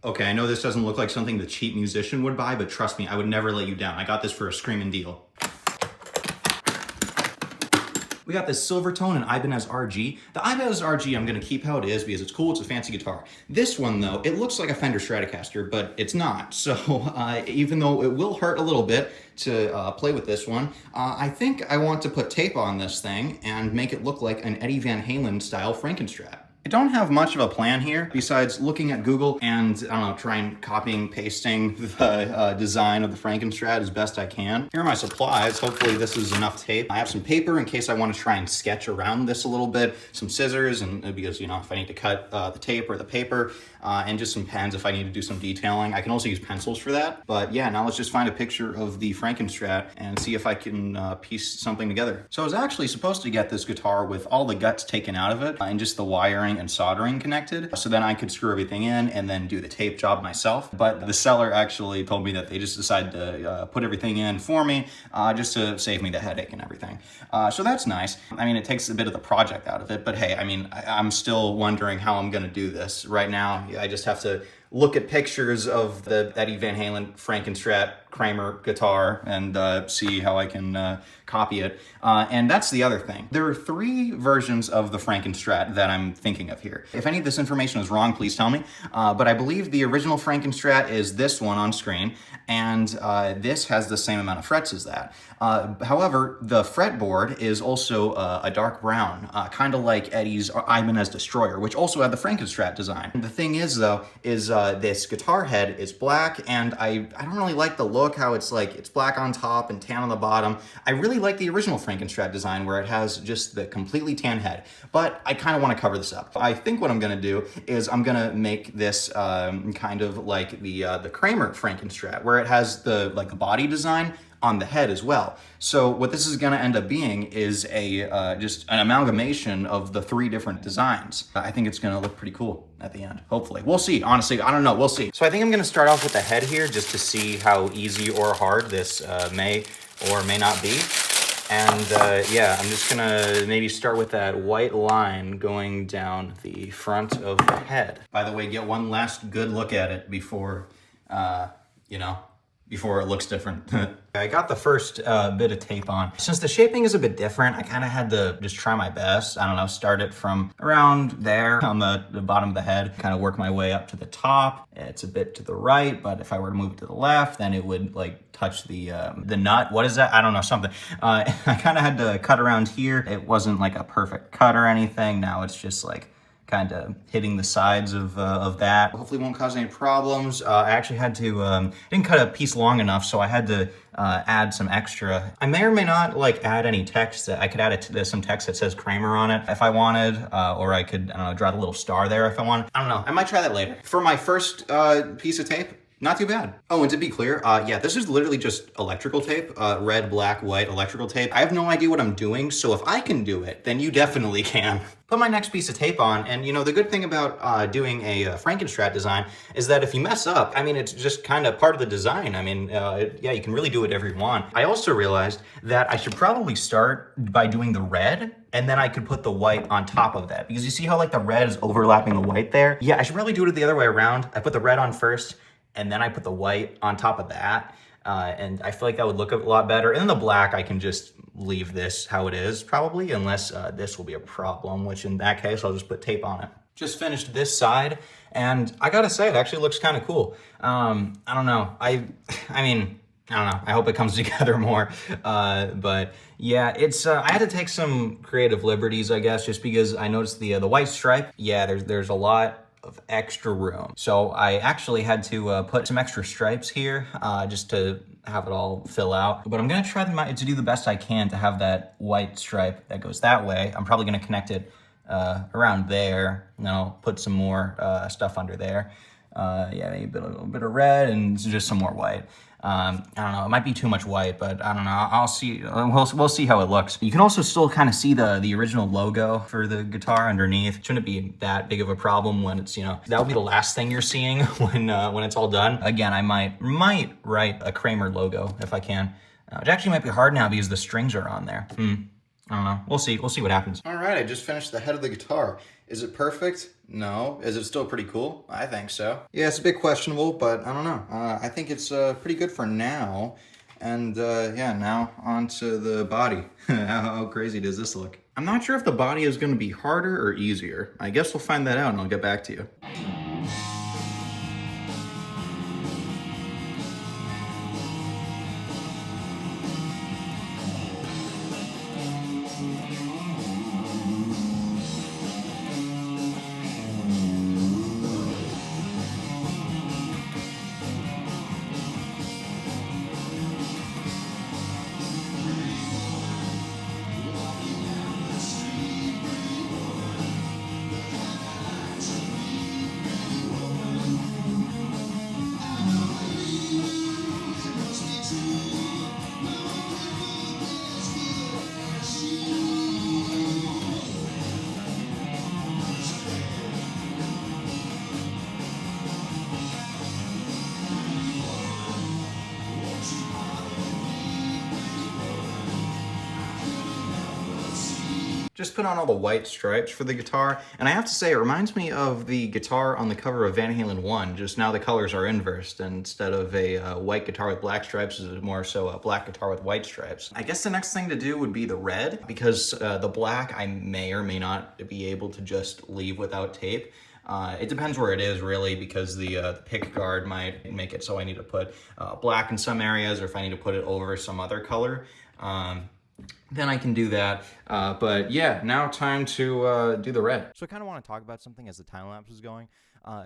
Okay, I know this doesn't look like something the cheap musician would buy, but trust me, I would never let you down. I got this for a screaming deal. We got this Silvertone and Ibanez RG. The Ibanez RG I'm gonna keep how it is because it's cool, it's a fancy guitar. This one though, it looks like a Fender Stratocaster, but it's not. So even though it will hurt a little bit to play with this one, I think I want to put tape on this thing and make it look like an Eddie Van Halen style Frankenstrat. I don't have much of a plan here besides looking at Google and, I don't know, trying copying, pasting the design of the Frankenstrat as best I can. Here are my supplies. Hopefully this is enough tape. I have some paper in case I want to try and sketch around this a little bit, some scissors, and because, you know, if I need to cut the tape or the paper, and just some pens if I need to do some detailing. I can also use pencils for that. But yeah, now let's just find a picture of the Frankenstrat and see if I can piece something together. So I was actually supposed to get this guitar with all the guts taken out of it and just the wiring and soldering connected, so then I could screw everything in and then do the tape job myself. But the seller actually told me that they just decided to put everything in for me just to save me the headache and everything. So that's nice. I mean, it takes a bit of the project out of it, but hey, I mean, I'm still wondering how I'm gonna do this. Right now, I just have to look at pictures of the Eddie Van Halen Frankenstrat Kramer guitar and see how I can copy it. And that's the other thing. There are 3 versions of the Frankenstrat that I'm thinking of here. If any of this information is wrong, please tell me. But I believe the original Frankenstrat is this one on screen, and this has the same amount of frets as that. However, the fretboard is also a dark brown, kind of like Eddie's Ibanez Destroyer, which also had the Frankenstrat design. The thing is, though, is this guitar head is black, and I don't really like the look, how it's like, it's black on top and tan on the bottom. I really like the original Frankenstrat design where it has just the completely tan head, but I kind of want to cover this up. I think what I'm going to do is I'm going to make this kind of like the Kramer Frankenstrat, where it has the body design on the head as well. So what this is going to end up being is a just an amalgamation of the 3 different designs. I think it's going to look pretty cool at the end, hopefully. We'll see, honestly, I don't know, we'll see. So I think I'm going to start off with the head here just to see how easy or hard this may or may not be. And yeah, I'm just gonna maybe start with that white line going down the front of the head. By the way, get one last good look at it before, you know, before it looks different. I got the first bit of tape on. Since the shaping is a bit different, I kind of had to just try my best. I don't know, start it from around there on the bottom of the head, kind of work my way up to the top. It's a bit to the right, but if I were to move it to the left, then it would like touch the nut. What is that? I don't know, something. I kind of had to cut around here. It wasn't like a perfect cut or anything. Now it's just like kind of hitting the sides of that. Hopefully won't cause any problems. I actually had to, didn't cut a piece long enough, so I had to add some extra. I may or may not like add any text. I could add some text that says Kramer on it if I wanted, or I could, I don't know, draw the little star there if I wanted. I don't know, I might try that later. For my first piece of tape, not too bad. Oh, and to be clear, yeah, this is literally just electrical tape, red, black, white electrical tape. I have no idea what I'm doing, so if I can do it, then you definitely can. Put my next piece of tape on, and you know, the good thing about doing a Frankenstrat design is that if you mess up, I mean, it's just kind of part of the design. I mean, yeah, you can really do whatever you want. I also realized that I should probably start by doing the red, and then I could put the white on top of that. Because you see how like the red is overlapping the white there? Yeah, I should probably do it the other way around. I put the red on first, and then I put the white on top of that. And I feel like that would look a lot better. And then the black, I can just leave this how it is, probably, unless this will be a problem, which in that case, I'll just put tape on it. Just finished this side, and I gotta say, it actually looks kind of cool. I don't know. I mean, I don't know. I hope it comes together more. But yeah, it's I had to take some creative liberties, I guess, just because I noticed the white stripe. Yeah, there's a lot of extra room. So I actually had to put some extra stripes here just to have it all fill out. But I'm gonna try to do the best I can to have that white stripe that goes that way. I'm probably gonna connect it around there, and then I'll put some more stuff under there. Yeah, maybe a little bit of red and just some more white. I don't know, it might be too much white, but I don't know, I'll see, we'll see how it looks. You can also still kind of see the original logo for the guitar underneath. It shouldn't be that big of a problem when it's, you know, that'll be the last thing you're seeing when it's all done. Again, I might write a Kramer logo if I can. It actually might be hard now because the strings are on there. I don't know. We'll see. We'll see what happens. All right, I just finished the head of the guitar. Is it perfect? No. Is it still pretty cool? I think so. Yeah, it's a bit questionable, but I don't know. I think it's pretty good for now. And yeah, now onto the body. How crazy does this look? I'm not sure if the body is going to be harder or easier. I guess we'll find that out and I'll get back to you. Just put on all the white stripes for the guitar, and I have to say it reminds me of the guitar on the cover of Van Halen 1, just now the colors are inversed. Instead of a white guitar with black stripes, it's more so a black guitar with white stripes. I guess the next thing to do would be the red, because the black I may or may not be able to just leave without tape. It depends where it is, really, because the pick guard might make it so I need to put black in some areas, or if I need to put it over some other color. Then I can do that. But yeah, now time to do the red. So I kind of want to talk about something as the time lapse is going.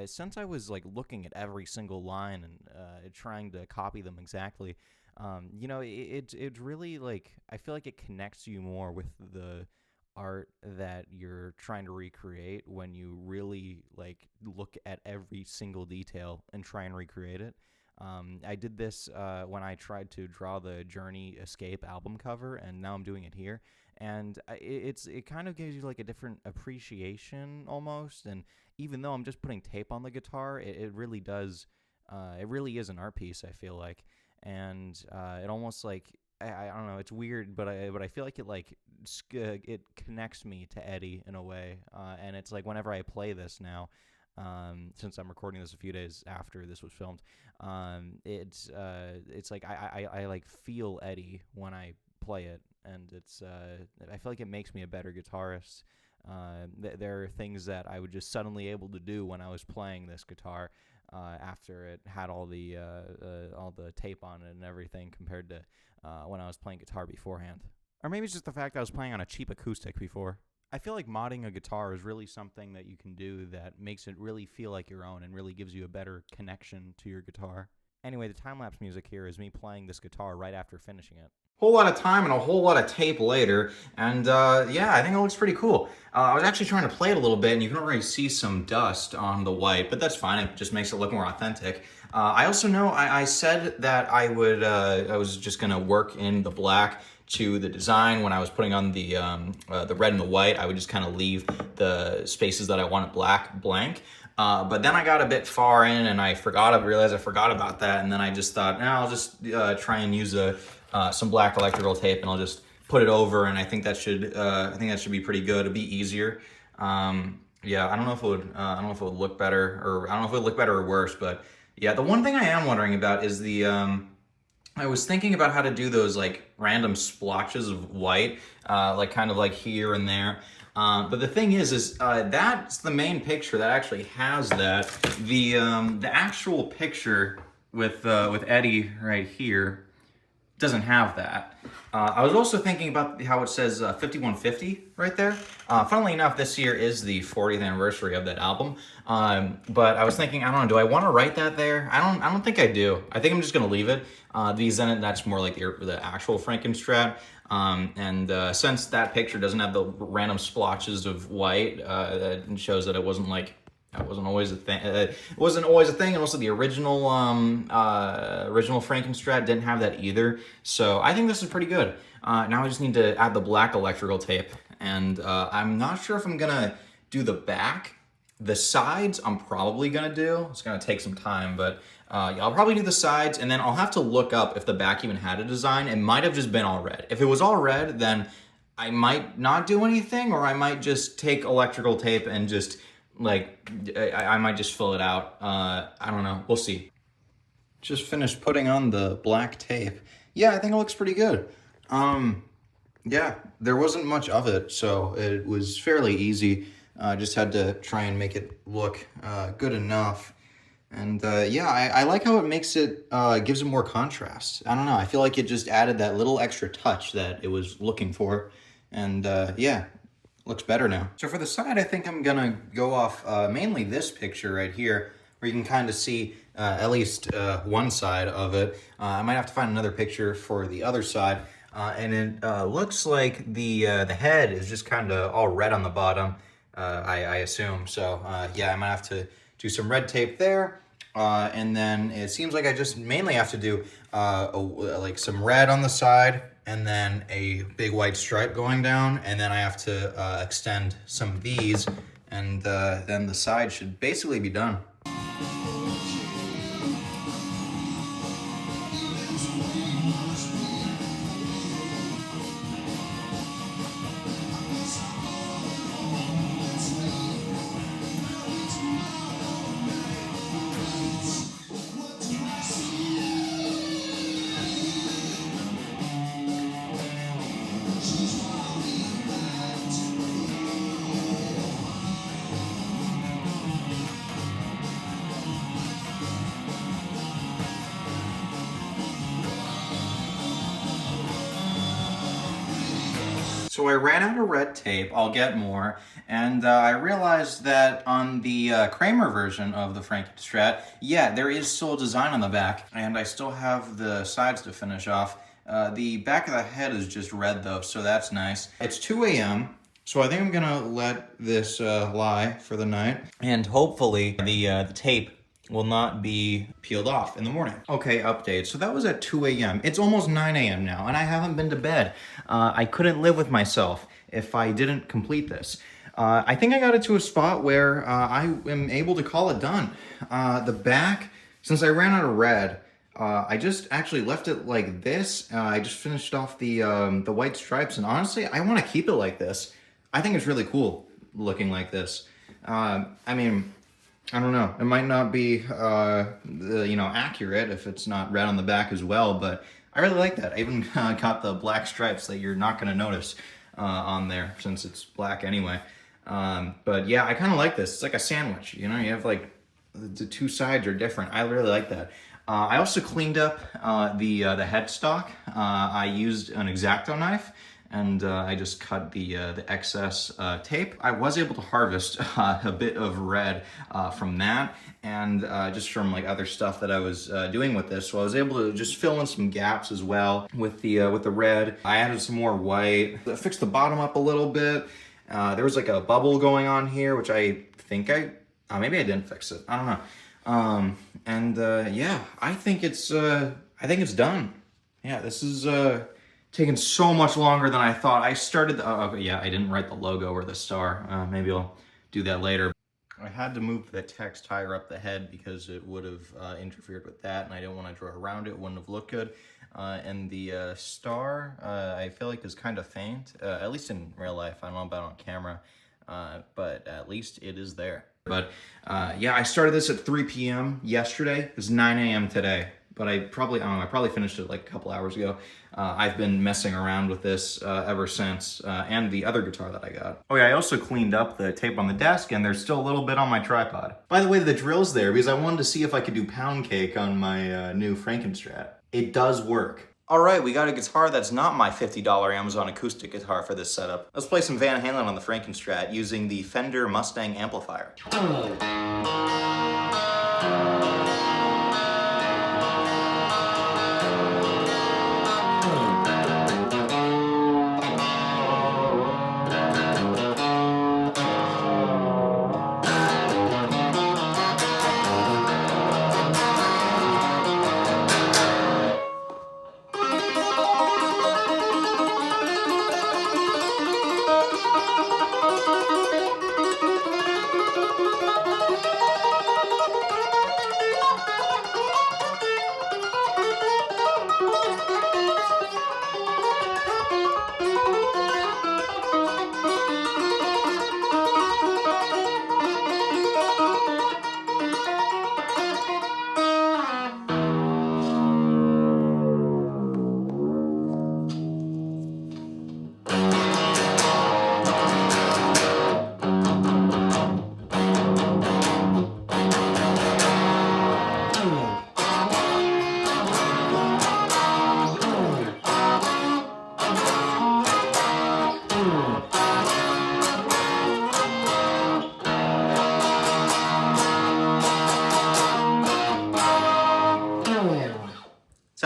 Since I was like looking at every single line and trying to copy them exactly, you know, it really, like, I feel like it connects you more with the art that you're trying to recreate when you really like look at every single detail and try and recreate it. I did this when I tried to draw the Journey Escape album cover, and now I'm doing it here. And it kind of gives you like a different appreciation almost. And even though I'm just putting tape on the guitar, it really does. It really is an art piece, I feel like. And it almost like I don't know. It's weird, but I feel like it connects me to Eddie in a way. And it's like whenever I play this now. Since I'm recording this a few days after this was filmed, it's like I like feel Eddie when I play it, and I feel like it makes me a better guitarist. There are things that I was just suddenly able to do when I was playing this guitar after it had all the tape on it and everything, compared to when I was playing guitar beforehand. Or maybe it's just the fact that I was playing on a cheap acoustic before. I feel like modding a guitar is really something that you can do that makes it really feel like your own and really gives you a better connection to your guitar. Anyway, the time-lapse music here is me playing this guitar right after finishing it. Whole lot of time and a whole lot of tape later, and yeah, I think it looks pretty cool. I was actually trying to play it a little bit, and you can already see some dust on the white, but that's fine. It just makes it look more authentic. I also know I said that I was just gonna work in the black to the design. When I was putting on the red and the white, I would just kind of leave the spaces that I wanted black blank. But then I got a bit far in and I realized I forgot about that. And then I just thought, I'll just try and use some black electrical tape, and I'll just put it over. And I think that should be pretty good. It'll be easier. Yeah, I don't know if it would look better, or I don't know if it would look better or worse. But yeah, the one thing I am wondering about is I was thinking about how to do those like random splotches of white, like kind of like here and there. But the thing is that's the main picture that actually has that. The actual picture with Eddie right here doesn't have that. I was also thinking about how it says 5150 right there. Funnily enough, this year is the 40th anniversary of that album. But I was thinking, I don't know, do I want to write that there? I don't think I do. I think I'm just gonna leave it. That's more like the actual Frankenstrat. Since that picture doesn't have the random splotches of white, that shows that it wasn't always a thing. It wasn't always a thing, and also the original Frankenstrat didn't have that either. So I think this is pretty good. Now I just need to add the black electrical tape, and I'm not sure if I'm gonna do the back. The sides I'm probably gonna do. It's gonna take some time, but yeah, I'll probably do the sides, and then I'll have to look up if the back even had a design. It might have just been all red. If it was all red, then I might not do anything, or I might just take electrical tape and just like, I might just fill it out. I don't know, we'll see. Just finished putting on the black tape. Yeah, I think it looks pretty good. Yeah, there wasn't much of it, so it was fairly easy. Just had to try and make it look good enough. And yeah, I like how it makes it, gives it more contrast. I don't know, I feel like it just added that little extra touch that it was looking for. And yeah, looks better now. So for the side, I think I'm gonna go off mainly this picture right here, where you can kind of see at least one side of it. I might have to find another picture for the other side. And it looks like the head is just kind of all red on the bottom, I assume. So yeah, I might have to do some red tape there. And then it seems like I just mainly have to do like some red on the side, and then a big white stripe going down, and then I have to extend some of these, and then the side should basically be done. So I ran out of red tape, I'll get more, and I realized that on the Kramer version of the Frankenstrat, yeah, there is still a design on the back, and I still have the sides to finish off. The back of the head is just red though, so that's nice. It's 2 a.m., so I think I'm gonna let this lie for the night, and hopefully the tape will not be peeled off in the morning. Okay, update. So that was at 2 a.m. It's almost 9 a.m. now, and I haven't been to bed. I couldn't live with myself if I didn't complete this. I think I got it to a spot where I am able to call it done. The back, since I ran out of red, I just actually left it like this. I just finished off the white stripes, and honestly, I want to keep it like this. I think it's really cool looking like this. I mean, I don't know. It might not be, accurate if it's not red on the back as well, but I really like that. I even got the black stripes that you're not going to notice on there since it's black anyway. But yeah, I kind of like this. It's like a sandwich, you have like the two sides are different. I really like that. I also cleaned up the headstock. I used an X-Acto knife, and I just cut the excess tape. I was able to harvest a bit of red from that, and just from like other stuff that I was doing with this. So I was able to just fill in some gaps as well with the red. I added some more white, fixed the bottom up a little bit. There was like a bubble going on here, which I think maybe I didn't fix it. I don't know. Yeah, I think it's done. Yeah, this is taken so much longer than I thought. I started, yeah, I didn't write the logo or the star. Maybe I'll do that later. I had to move the text higher up the head because it would have interfered with that, and I didn't want to draw around it. It wouldn't have looked good. And the star, I feel like is kind of faint, at least in real life. I don't know about on camera, but at least it is there. But yeah, I started this at 3 p.m. yesterday. It was 9 a.m. today. But I probably finished it like a couple hours ago. I've been messing around with this ever since, and the other guitar that I got. Oh yeah, I also cleaned up the tape on the desk, and there's still a little bit on my tripod. By the way, the drill's there because I wanted to see if I could do pound cake on my new Frankenstrat. It does work. All right, we got a guitar that's not my $50 Amazon acoustic guitar for this setup. Let's play some Van Halen on the Frankenstrat using the Fender Mustang amplifier.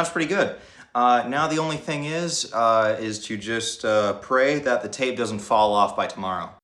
Sounds pretty good. Now the only thing is to just pray that the tape doesn't fall off by tomorrow.